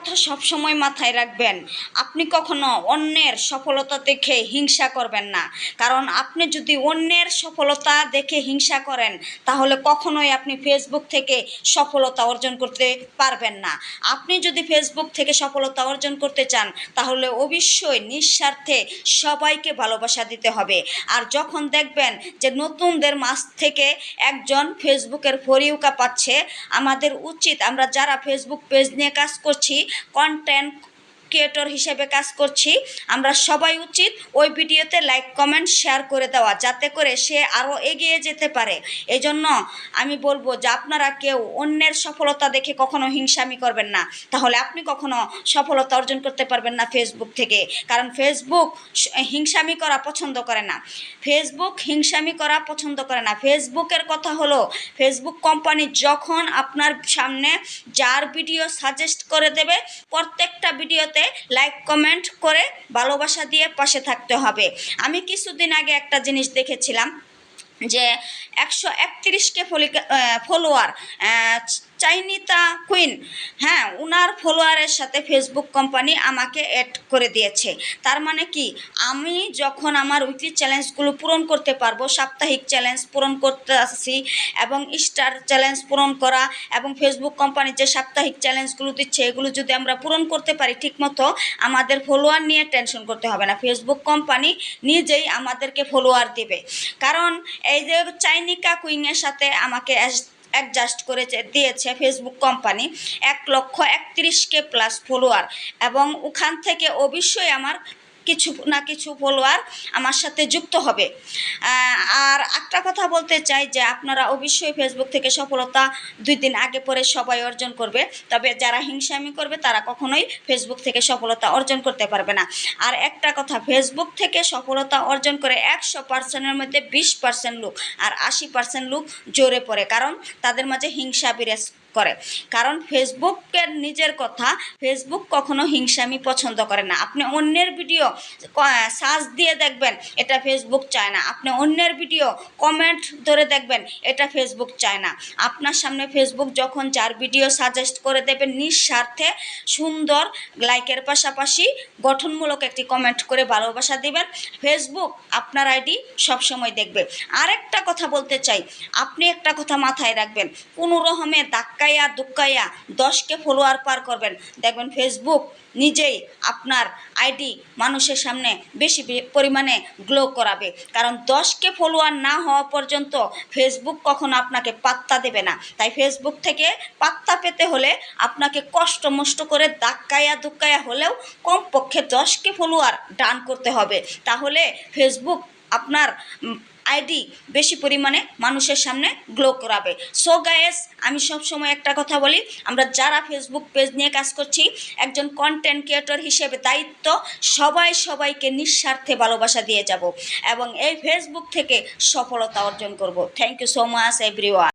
কথা সবসময় মাথায় রাখবেন, আপনি কখনো অন্যের সফলতা দেখে হিংসা করবেন না। কারণ আপনি যদি অন্যের সফলতা দেখে হিংসা করেন তাহলে কখনোই আপনি ফেসবুক থেকে সফলতা অর্জন করতে পারবেন না। আপনি যদি ফেসবুক থেকে সফলতা অর্জন করতে চান তাহলে অবশ্যই নিঃস্বার্থে সবাইকে ভালোবাসা দিতে হবে। আর যখন দেখবেন যে নতুনদের মাঝ থেকে একজন ফেসবুকের ফরিউকা পাচ্ছে, আমাদের উচিত, আমরা যারা ফেসবুক পেজ নিয়ে কাজ করছি, কন্টেন্ট ক্রিয়েটর হিসেবে কাজ করছি, আমরা সবাই উচিত ওই ভিডিওতে লাইক কমেন্ট শেয়ার করে দেওয়া, যাতে করে সে আরও এগিয়ে যেতে পারে। এই জন্য আমি বলবো যে আপনারা কেউ অন্যের সফলতা দেখে কখনো হিংসামি করবেন না, তাহলে আপনি কখনো সফলতা অর্জন করতে পারবেন না ফেসবুক থেকে। কারণ ফেসবুক হিংসামি করা পছন্দ করে না, ফেসবুক হিংসামি করা পছন্দ করে না। ফেসবুকের কথা হলো, ফেসবুক কোম্পানি যখন আপনার সামনে যার ভিডিও সাজেস্ট করে দেবে, প্রত্যেকটা ভিডিওতে লাইক কমেন্ট করে ভালোবাসা দিয়ে পাশে থাকতে হবে। আমি কিছুদিন আগে একটা জিনিস দেখেছিলাম যে 131কে ফলোয়ার চাইনিতা কুইন, হ্যাঁ, ওনার ফলোয়ারের সাথে ফেসবুক কোম্পানি আমাকে অ্যাড করে দিয়েছে। তার মানে কি, আমি যখন আমার উইকলি চ্যালেঞ্জগুলো পূরণ করতে পারবো, সাপ্তাহিক চ্যালেঞ্জ পূরণ করতে আসছি এবং স্টার চ্যালেঞ্জ পূরণ করা, এবং ফেসবুক কোম্পানি যে সাপ্তাহিক চ্যালেঞ্জগুলো দিচ্ছে এগুলো যদি আমরা পূরণ করতে পারি ঠিকমতো, আমাদের ফলোয়ার নিয়ে টেনশন করতে হবে না, ফেসবুক কোম্পানি নিজেই আমাদেরকে ফলোয়ার দেবে। কারণ এই যে চাইনিকা কুইনের সাথে আমাকে অ্যাডজাস্ট করে দিয়েছে ফেসবুক কোম্পানি 131কে প্লাস ফলোয়ার, এবং ওখান থেকে অবশ্যই আমার কিছু না কিছু ফলোয়ার আমার সাথে যুক্ত হবে। আর একটা কথা বলতে চাই যে আপনারা অবশ্যই ফেসবুক থেকে সফলতা 2 দিন আগে পরে সবাই অর্জন করবে, তবে যারা হিংসামি করবে তারা কখনোই ফেসবুক থেকে সফলতা অর্জন করতে পারবে না। আর একটা কথা, ফেসবুক থেকে সফলতা অর্জন করে 100%-এর মধ্যে 20% লোক আর 80% লোক জোরে পড়ে, কারণ তাদের মাঝে হিংসা বিরাজ করে। কারণ ফেসবুকের নিজের কথা, ফেসবুক কখনো হিংসামি পছন্দ করে না। আপনি অন্যের ভিডিও সার্চ দিয়ে দেখবেন, এটা ফেসবুক চায় না। আপনি অন্যের ভিডিও কমেন্ট ধরে দেখবেন, এটা ফেসবুক চায় না। আপনার সামনে ফেসবুক যখন যার ভিডিও সাজেস্ট করে দেবেন, নিঃস্বার্থে সুন্দর লাইকের পাশাপাশি গঠনমূলক একটি কমেন্ট করে ভালোবাসা দিবেন, ফেসবুক আপনার আইডি সবসময় দেখবে। আরেকটা কথা বলতে চাই, আপনি একটা কথা মাথায় রাখবেন, কোনো রকমে ধাক্কাইয়া দুক্কাইয়া 10কে ফলোয়ার পার করবেন, দেখবেন ফেসবুক নিজেই আপনার আইডি মানুষের সামনে বেশি পরিমাণে গ্লো করাবে। কারণ 10কে ফলোয়ার না হওয়া পর্যন্ত ফেসবুক কখনো আপনাকে পাত্তা দেবে না। তাই ফেসবুক থেকে পাত্তা পেতে হলে আপনাকে কষ্ট মষ্ট করে ধাক্কাইয়া দুক্কাইয়া হলেও কমপক্ষে 10কে ফলোয়ার ডান করতে হবে, তাহলে ফেসবুক আপনার আইডি বেশি পরিমাণে মানুষের সামনে গ্লো করাবে। সো গাইস, আমি সবসময় একটা কথা বলি, আমরা যারা ফেসবুক পেজ নিয়ে কাজ করছি, একজন কন্টেন্ট ক্রিয়েটর হিসেবে দায়িত্ব সবাইকে নিঃস্বার্থে ভালোবাসা দিয়ে যাব এবং এই ফেসবুক থেকে সফলতা অর্জন করব। Thank you so much everyone.